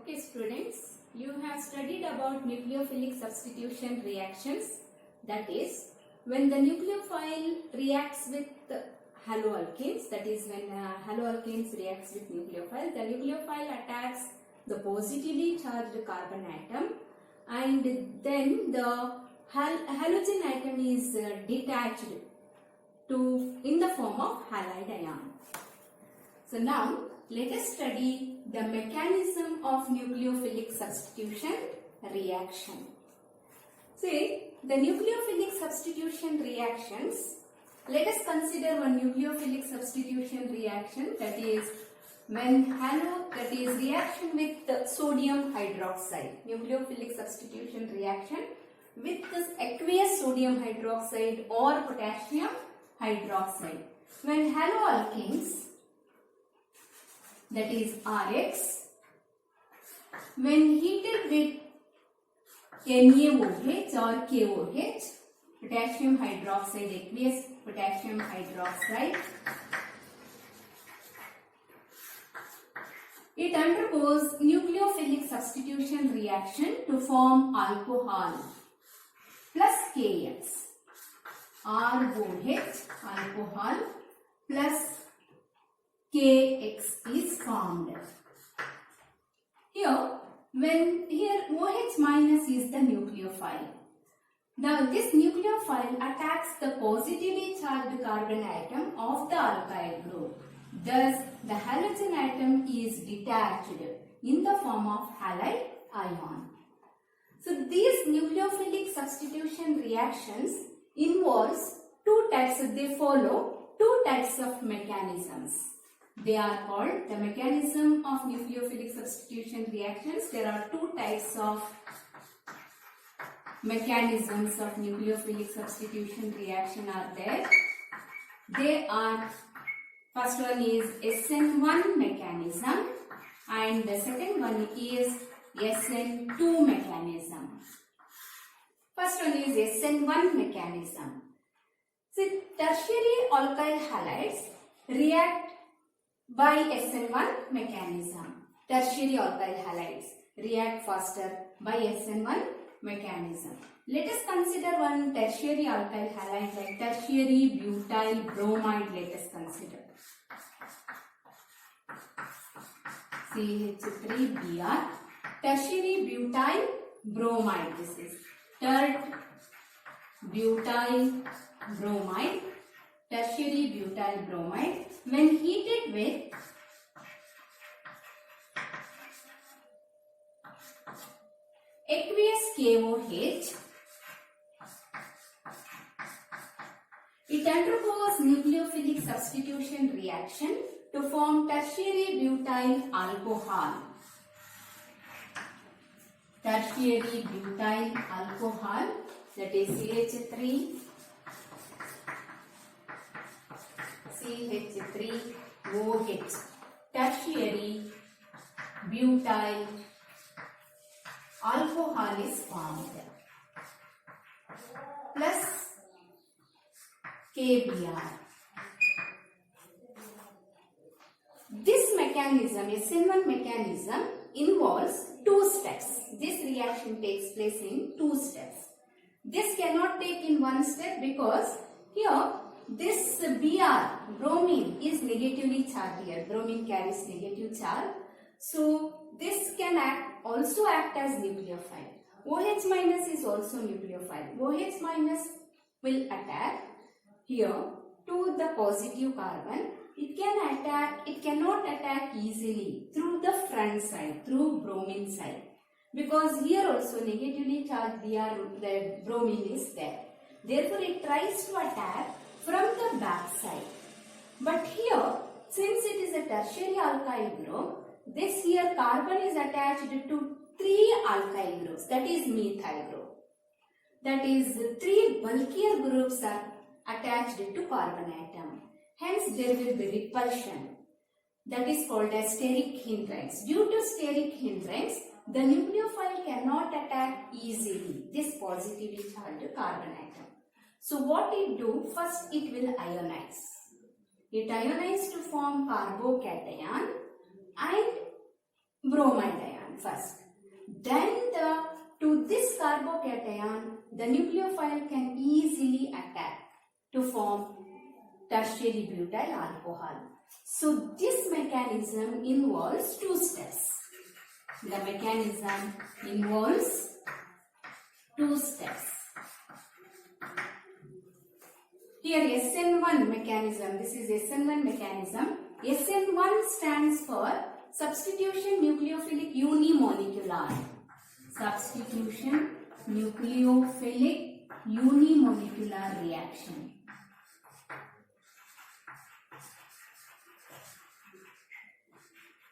Okay students, you have studied about nucleophilic substitution reactions. That is, when the nucleophile reacts with haloalkanes, that is when haloalkanes reacts with nucleophile, the nucleophile attacks the positively charged carbon atom and then the halogen atom is detached in the form of halide ion. So now let us study the mechanism of nucleophilic substitution reaction. See, the nucleophilic substitution reactions, let us consider one nucleophilic substitution reaction, that is when reaction with the sodium hydroxide, nucleophilic substitution reaction with this aqueous sodium hydroxide or potassium hydroxide. When haloalkanes, that is RX, when heated with NaOH or KOH, potassium hydroxide, aqueous potassium hydroxide, it undergoes nucleophilic substitution reaction to form alcohol plus KX. ROH, alcohol, plus KX is formed. Here OH minus is the nucleophile. Now this nucleophile attacks the positively charged carbon atom of the alkyl group. Thus the halogen atom is detached in the form of halide ion. So these nucleophilic substitution reactions involves they follow two types of mechanisms. They are called the mechanism of nucleophilic substitution reactions. There are two types of mechanisms of nucleophilic substitution reaction are there. They are, first one is SN1 mechanism and the second one is SN2 mechanism. First one is SN1 mechanism. See, tertiary alkyl halides react by SN1 mechanism. Tertiary alkyl halides react faster by SN1 mechanism. Let us consider one tertiary alkyl halide like tertiary butyl bromide. Let us consider CH3Br. Tertiary butyl bromide. This is tert butyl bromide. Tertiary butyl bromide. When heated with aqueous KOH, it undergoes nucleophilic substitution reaction to form tertiary butyl alcohol. Tertiary butyl alcohol, that is CH3 CH3OH. Tertiary butyl alcohol is formed plus KBr. This mechanism, SN1 mechanism, involves two steps. This reaction takes place in two steps. This cannot take in one step because here this Br, bromine, is negatively charged here. Bromine carries negative charge. So this can also act as nucleophile. OH minus is also nucleophile. OH minus will attack here to the positive carbon. It cannot attack easily through the front side, through bromine side, because here also negatively charged the bromine is there. Therefore it tries to attack from the back side. But here, since it is a tertiary alkyl group, this here carbon is attached to three alkyl groups, that is methyl group. That is, three bulkier groups are attached to carbon atom. Hence there will be repulsion. That is called as steric hindrance. Due to steric hindrance, the nucleophile cannot attack easily this positively charged carbon atom. So what it do? First it will ionize. It ionizes to form carbocation and bromide ion. first. Then to this carbocation, the nucleophile can easily attack to form tertiary butyl alcohol. So this mechanism involves two steps. The mechanism involves two steps. Here SN1 mechanism, this is SN1 mechanism. SN1 stands for substitution nucleophilic unimolecular. Substitution nucleophilic unimolecular reaction.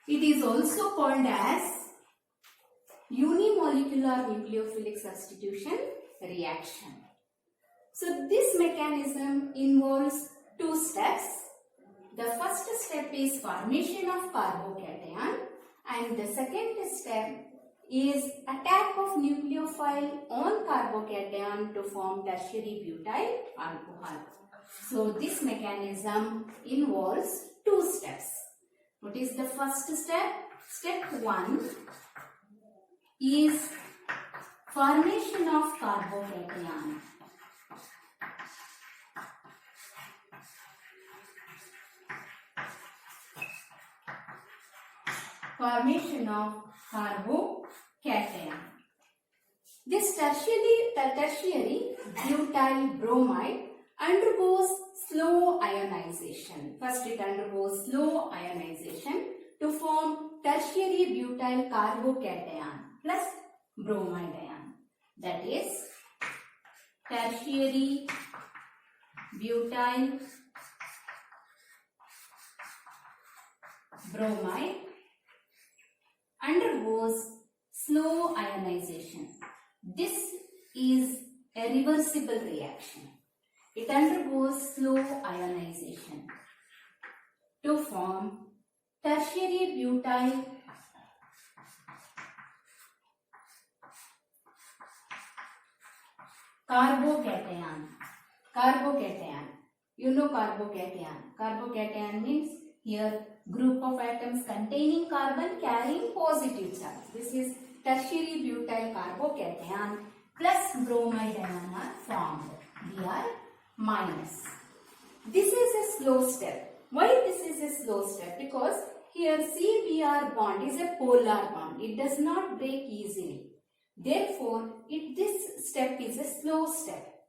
It is also called as unimolecular nucleophilic substitution reaction. So this mechanism involves two steps. The first step is formation of carbocation and the second step is attack of nucleophile on carbocation to form tertiary butyl alcohol. So this mechanism involves two steps. What is the first step? Step 1 is formation of carbocation. Formation of carbocation. This tertiary butyl bromide undergoes slow ionization. First it undergoes slow ionization to form tertiary butyl carbocation plus bromide ion. That is tertiary butyl bromide undergoes slow ionization. This is a reversible reaction. It undergoes slow ionization to form tertiary butyl carbocation. Carbocation. You know carbocation. Carbocation means here group of atoms containing carbon carrying positive charge. This is tertiary butyl carbocation plus bromide ion are formed. Br minus. This is a slow step. Why this is a slow step? Because here CBr bond is a polar bond. It does not break easily. Therefore, this step is a slow step.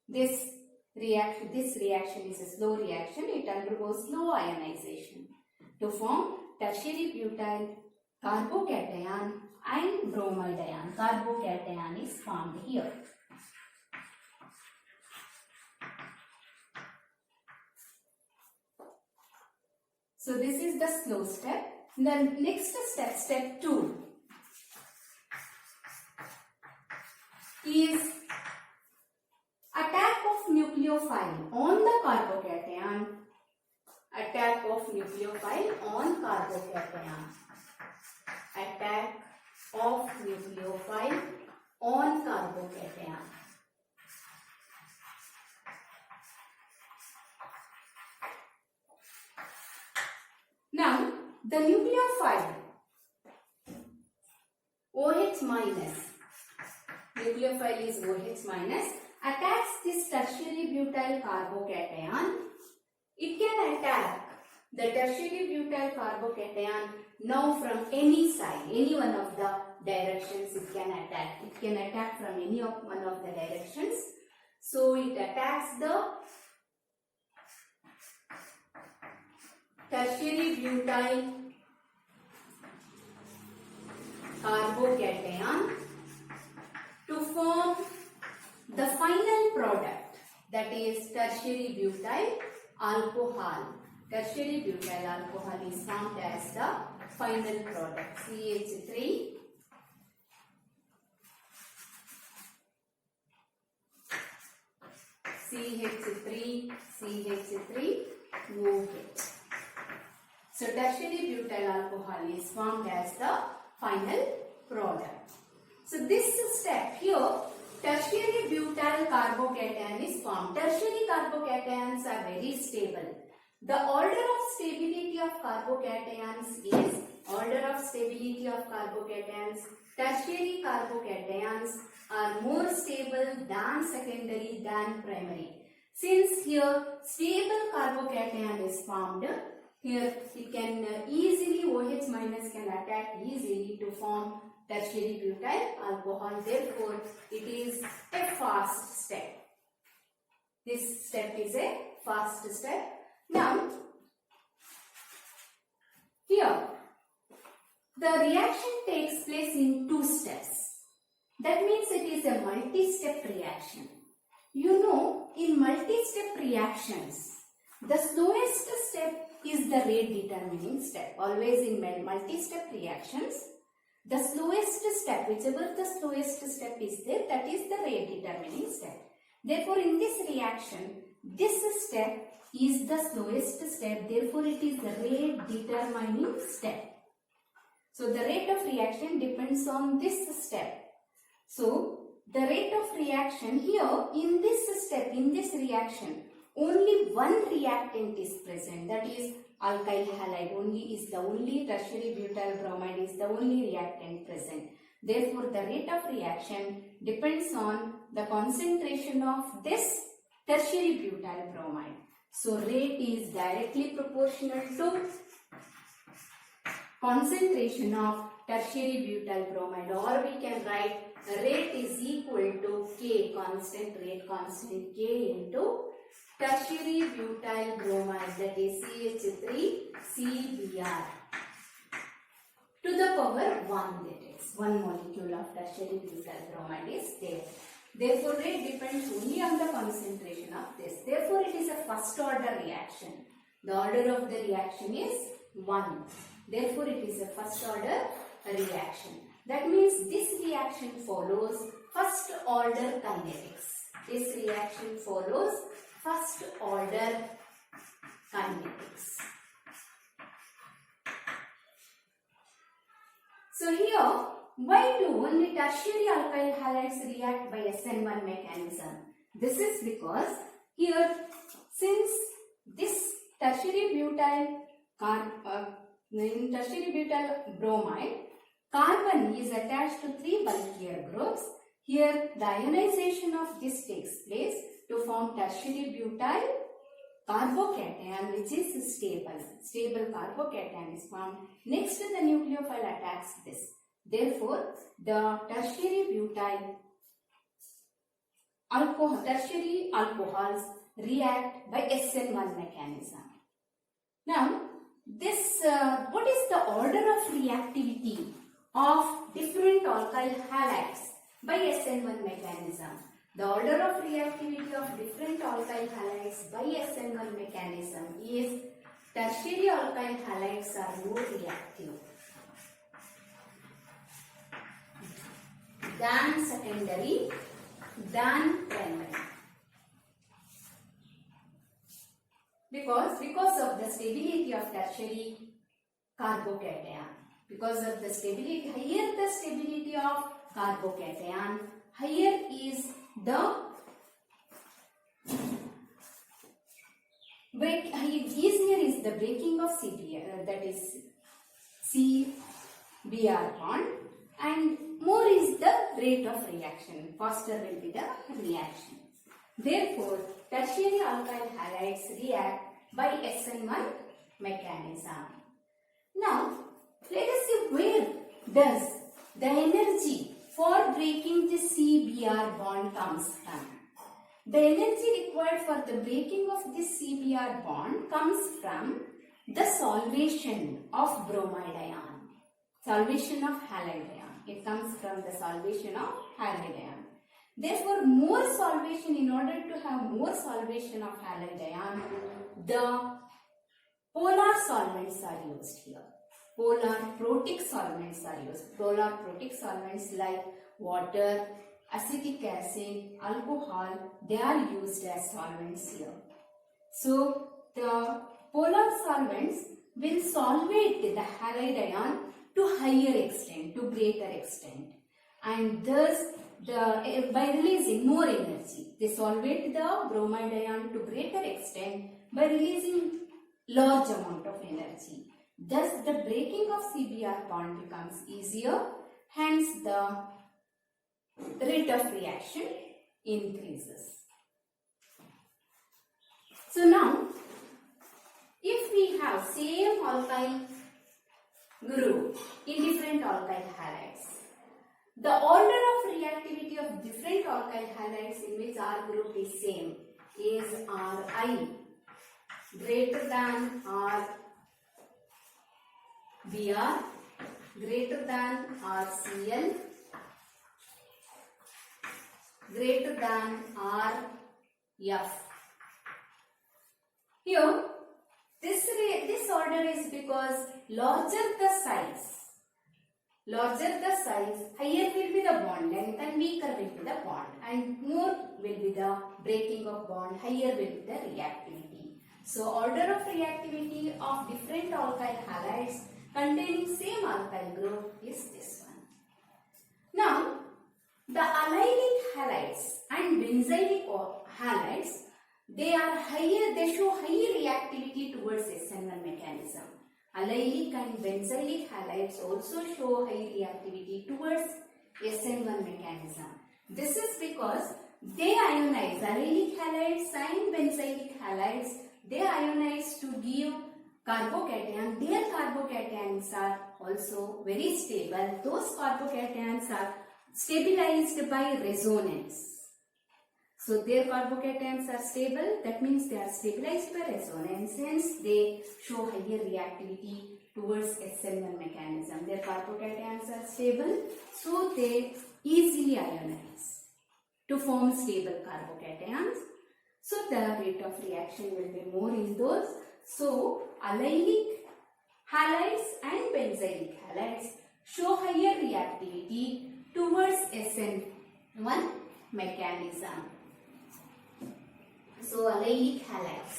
This reaction is a slow reaction. It undergoes slow ionization to form tertiary butyl carbocation and bromide ion. Carbocation is formed here. So this is the slow step. The next step, step 2, is attack of nucleophile on the carbocation. Attack of nucleophile on carbocation. Attack of nucleophile on carbocation. Now, the nucleophile OH minus, nucleophile is OH minus, attacks this tertiary butyl carbocation. It can attack the tertiary butyl carbocation now from any side, any one of the directions it can attack. It can attack from any of one of the directions. So it attacks the tertiary butyl carbocation to form the final product, that is tertiary butyl alcohol. Tertiary butyl alcohol is formed as the final product. CH3 OH. So tertiary butyl alcohol is formed as the final product. So this step here, tertiary butyl carbocation is formed. Tertiary carbocations are very stable. The order of stability of carbocations is order of stability of carbocations, tertiary carbocations are more stable than secondary than primary. Since here stable carbocation is formed, here it can easily, OH minus can attack easily to form tertiary butyl alcohol. Therefore, it is a fast step. This step is a fast step. Now, here the reaction takes place in 2 steps. That means it is a multi-step reaction. You know, in multi-step reactions, the slowest step is the rate determining step. Always in multi-step reactions, the slowest step, whichever the slowest step is there, that is the rate determining step. Therefore, in this reaction, this step is the slowest step. Therefore, it is the rate determining step. So, the rate of reaction depends on this step. So, the rate of reaction here in this step, in this reaction, only one reactant is present, that is alkyl halide is the only tertiary butyl bromide is the only reactant present. Therefore, the rate of reaction depends on the concentration of this tertiary butyl bromide. So, rate is directly proportional to concentration of tertiary butyl bromide, or we can write rate is equal to K, constant rate, constant K into tertiary butyl bromide, that is CH3CBr to the power 1, that is 1 molecule of tertiary butyl bromide is there. Therefore, rate depends only on the concentration of this. Therefore, it is a first order reaction. The order of the reaction is 1. Therefore, it is a first order reaction. That means this reaction follows first order kinetics. This reaction follows first order kinetics. So here, why do only tertiary alkyl halides react by SN1 mechanism? This is because here, since this tertiary butyl bromide, carbon is attached to 3 bulkier groups. Here, the ionization of this takes place to form tertiary butyl carbocation, which is stable. Stable carbocation is formed. Next, the nucleophile attacks this. Therefore, the tertiary alcohols react by SN1 mechanism. Now, this what is the order of reactivity of different alkyl halides by SN1 mechanism? The order of reactivity of different alkyl halides by SN1 mechanism is tertiary alkyl halides are more reactive than secondary than primary. Because of the stability of tertiary carbocation. Because of the stability, higher the stability of carbocation, higher is the easier is the breaking of CBr, that is CBr bond, and more is the rate of reaction, faster will be the reaction. Therefore, tertiary alkyl halides react by SN1 mechanism. Now, let us see where does the energy for breaking the CBr bond comes from. The energy required for the breaking of this CBr bond comes from the solvation of bromide ion, solvation of halide ion. It comes from the solvation of halide ion. Therefore, more solvation, in order to have more solvation of halide ion, the polar solvents are used here. Polar protic solvents are used. Polar protic solvents like water, acetic acid, alcohol, they are used as solvents here. So, the polar solvents will solvate the halide ion to higher extent, to greater extent, and thus by releasing more energy. They solvate the bromide ion to greater extent by releasing large amount of energy. Thus, the breaking of CBr bond becomes easier, hence the rate of reaction increases. So now, if we have same alkyl group in different alkyl halides, the order of reactivity of different alkyl halides in which R group is same is Ri greater than R Br greater than RCl greater than RF. Here, this order is because larger the size, higher will be the bond length and weaker will be the bond, and more will be the breaking of bond, higher will be the reactivity. So, order of reactivity of different alkyl halides containing same alkyl group is this one. Now, the allylic halides and benzylic halides, they show higher reactivity towards SN1 mechanism. Allylic and benzylic halides also show high reactivity towards SN1 mechanism. This is because they ionize, allylic halides and benzylic halides, they ionize to give carbocation. Their carbocations are also very stable. Those carbocations are stabilized by resonance. So their carbocations are stable, that means they are stabilized by resonance, hence they show higher reactivity towards SN1 mechanism. Their carbocations are stable, so they easily ionize to form stable carbocations. So the rate of reaction will be more in those. So allylic halides and benzylic halides show higher reactivity towards SN1 mechanism. So allylic halides.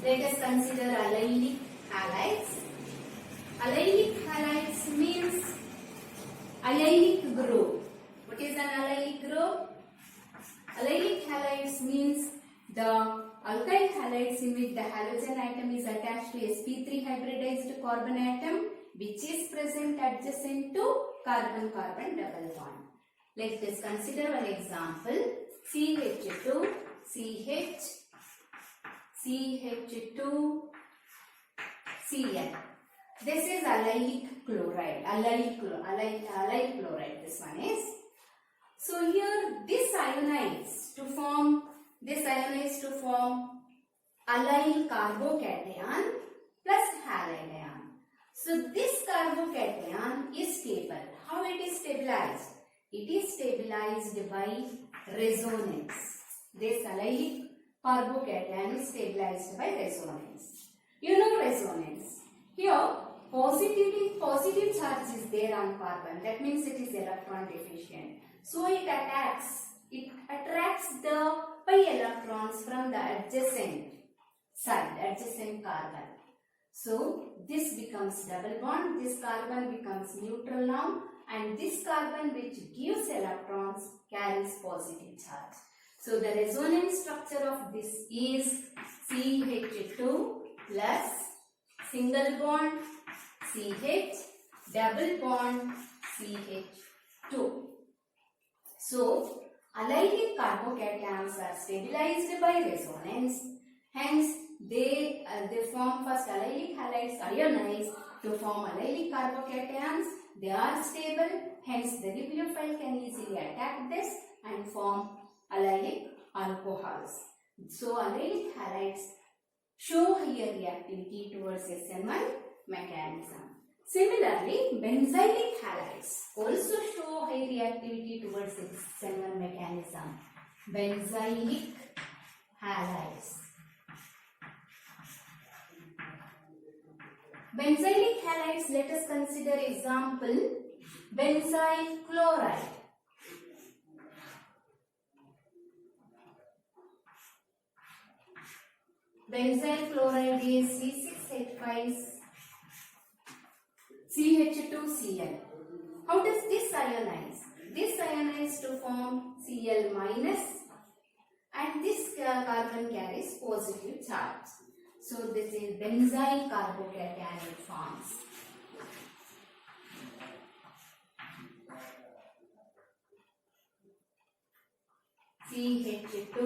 Let us consider allylic halides. Allylic halides means allylic group. What is an allylic group? Allylic halides means the alkyl halides in which the halogen atom is attached to sp3 hybridized carbon atom, which is present adjacent to carbon-carbon double bond. Let us consider one example. CH2, CH, CH2, Cl. This is allylic chloride, allyl chloride, this one is. So here this ionize to form allyl carbocation plus halide ion. So this carbocation is stable. How it is stabilized? It is stabilized by resonance. This allylic carbocation is stabilized by resonance. You know resonance. Here positive charge is there on carbon. That means it is electron deficient. So it attracts the pi electrons from the adjacent side, adjacent carbon. So this becomes double bond, this carbon becomes neutral now, and this carbon which gives electrons carries positive charge. So the resonance structure of this is CH2 plus single bond CH, double bond CH2. So allylic carbocations are stabilized by resonance, hence they form first allylic halides ionize to form allylic carbocations. They are stable, hence the nucleophile can easily attack this and form allylic alcohols. So allylic halides show higher reactivity towards SN1 mechanism. Similarly, benzylic halides also show high reactivity towards SN1 mechanism. Benzylic halides. Benzylic halides, let us consider example benzyl chloride. Benzyl chloride is C6H5 CH2Cl. How does this ionize? This ionize to form Cl minus, and this carbon carries positive charge. So this is benzyl carbocation it forms. CH2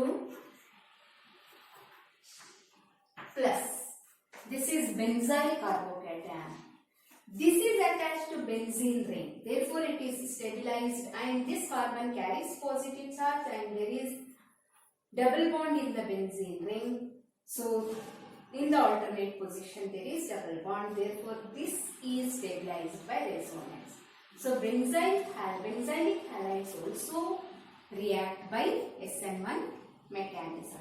plus. This is benzyl carbocation. This is attached to benzene ring. Therefore, it is stabilized and this carbon carries positive charge and there is double bond in the benzene ring. So, in the alternate position there is double bond. Therefore, this is stabilized by resonance. So, benzylic halides also react by SN1 mechanism.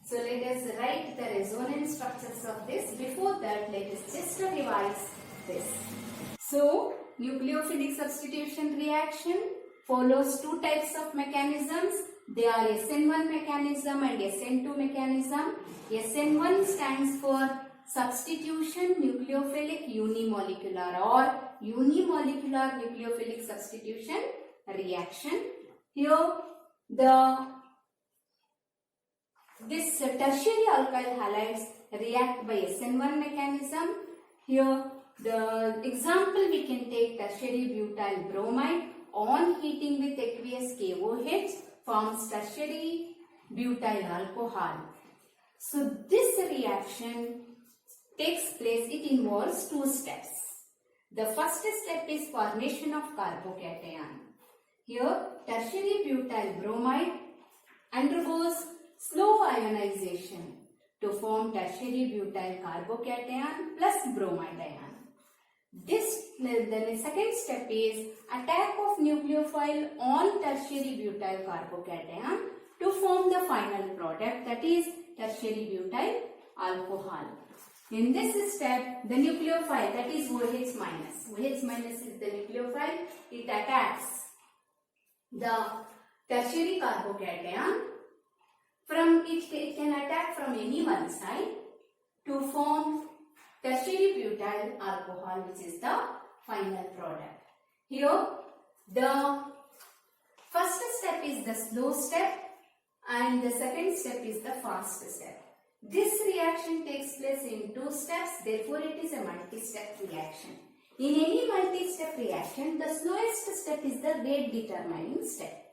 So, let us write the resonance structures of this. Before that, let us just revise this. So, nucleophilic substitution reaction follows two types of mechanisms. They are SN1 mechanism and SN2 mechanism. SN1 stands for substitution nucleophilic unimolecular or unimolecular nucleophilic substitution reaction. Here, this tertiary alkyl halides react by SN1 mechanism. Here, the example we can take tertiary butyl bromide on heating with aqueous KOH forms tertiary butyl alcohol. So, this reaction takes place, it involves two steps. The first step is formation of carbocation. Here, tertiary butyl bromide undergoes slow ionization to form tertiary butyl carbocation plus bromide ion. The second step is attack of nucleophile on tertiary butyl carbocation to form the final product, that is tertiary butyl alcohol. In this step, the nucleophile, that is OH minus is the nucleophile, it attacks the tertiary carbocation. From it can attack from any one side to form tertiary butyl alcohol, which is the final product. Here, the first step is the slow step and the second step is the fast step. This reaction takes place in two steps, therefore it is a multi-step reaction. In any multi-step reaction, the slowest step is the rate determining step.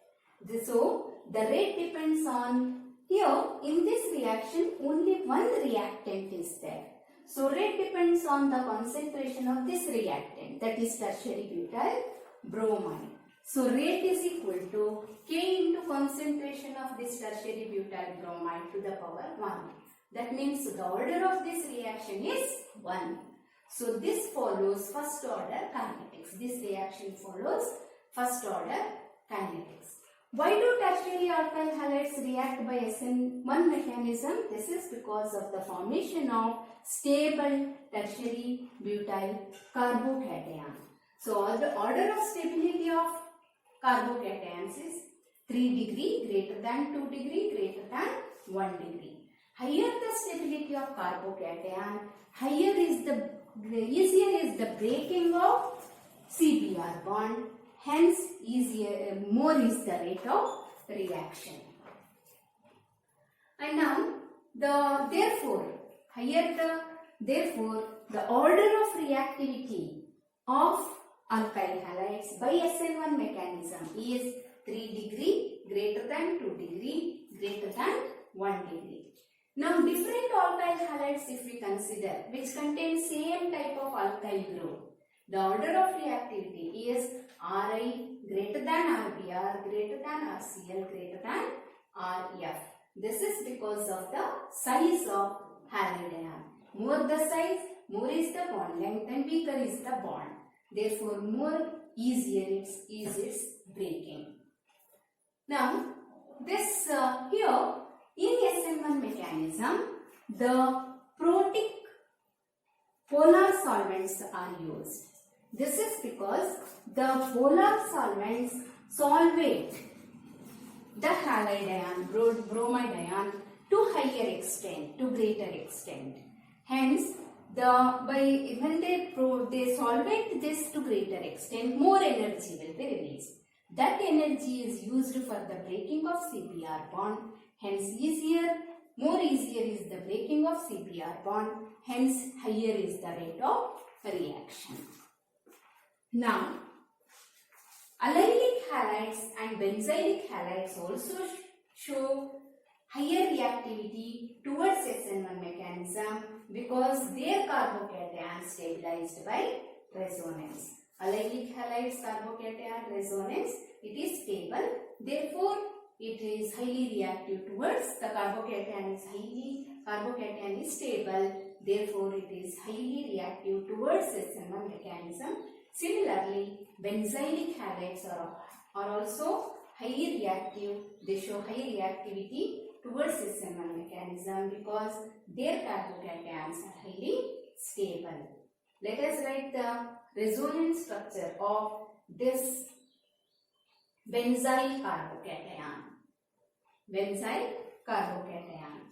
So, the rate depends on, here in this reaction only one reactant is there. So, rate depends on the concentration of this reactant, that is tertiary butyl bromide. So, rate is equal to K into concentration of this tertiary butyl bromide to the power 1. That means the order of this reaction is 1. So, this follows first order kinetics. This reaction follows first order kinetics. Why do tertiary alkyl halides react by SN1 mechanism? This is because of the formation of stable tertiary butyl carbocation. So, the order of stability of carbocations is 3 degree greater than 2 degree greater than 1 degree. Higher the stability of carbocation, easier is the breaking of CBr bond. Hence, more is the rate of reaction. And now, therefore, the order of reactivity of alkyl halides by SN1 mechanism is 3 degree greater than 2 degree greater than 1 degree. Now, different alkyl halides if we consider, which contain same type of alkyl group, the order of reactivity is Ri greater than Rbr greater than Rcl greater than Rf. This is because of the size of halide ion. More the size, more is the bond length and weaker is the bond. Therefore, more easier is its breaking. Now, this here in SN1 mechanism, the protic polar solvents are used. This is because the polar solvents solvate the halide ion, bromide ion to higher extent, to greater extent. Hence, when they solvate this to greater extent, more energy will be released. That energy is used for the breaking of CBr bond. Hence, easier more easier is the breaking of CPR bond, hence higher is the rate of reaction. Now, allylic halides and benzylic halides also show higher reactivity towards SN1 mechanism because their carbocation stabilized by resonance. Allylic halides carbocation resonance, it is stable, therefore it is highly reactive towards the carbocation is stable, therefore it is highly reactive towards SN1 mechanism. Similarly, benzylic halides are also highly reactive, they show high reactivity towards SN1 mechanism because their carbocations are highly stable. Let us write the resonance structure of this benzyl carbocation. Benzyl carbocation.